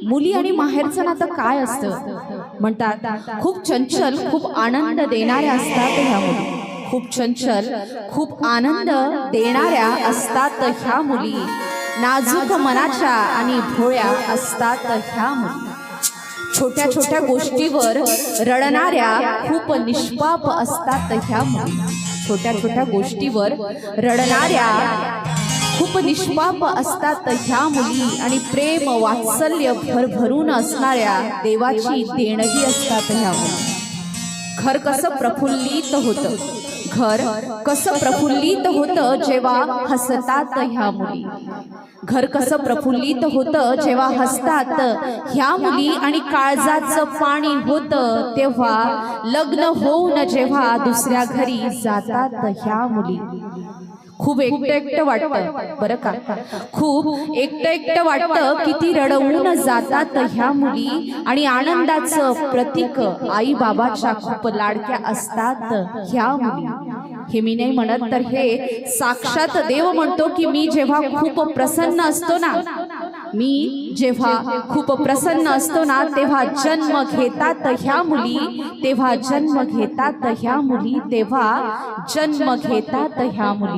मुली आणि माहेरचं नातं काय असतं म्हणतात, खूप चंचल खूप आनंद देणाऱ्या असतात ह्या मुली, खूप चंचल खूप आनंद देणाऱ्या असतात ह्या मुली, नाजूक मनाच्या आणि भोळ्या असतात ह्या मुली, छोट्या छोट्या गोष्टीवर रडणाऱ्या खूप निष्पाप असतात ह्या मुली, छोट्या छोट्या गोष्टीवर रडणाऱ्या खूप निष्पाप असतात ह्या मुली, आणि प्रेम वात्सल्य भरभरून असणाऱ्या देवाची देणगी असतात ह्या मुली. घर कसं प्रफुल्लित होतं, घर कसं प्रफुल्लित होतं जेव्हा हसतात ह्या मुली, घर कसं प्रफुल्लित होतं जेव्हा हसतात ह्या मुली, आणि काळजाचं पाणी होतं तेव्हा लग्न होऊन जेव्हा दुसऱ्या घरी जातात ह्या मुली. खूप एकटं एकटं वाटतं बरं का, खूप एकटं एकटं वाटतं, किती रडवून जातात ह्या मुली, आणि आनंदाचं प्रतीक आई बाबाच्या खूप लाडक्या असतात ह्या मुली. हे मी नाही म्हणत, तर हे साक्षात देव म्हणतो की मी जेव्हा खूप प्रसन्न असतो ना, मी जेव्हा खूप प्रसन्न असतो ना, तेव्हा जन्म घेतात ह्या मुली, तेव्हा जन्म घेतात ह्या मुली, तेव्हा जन्म घेतात ह्या मुली.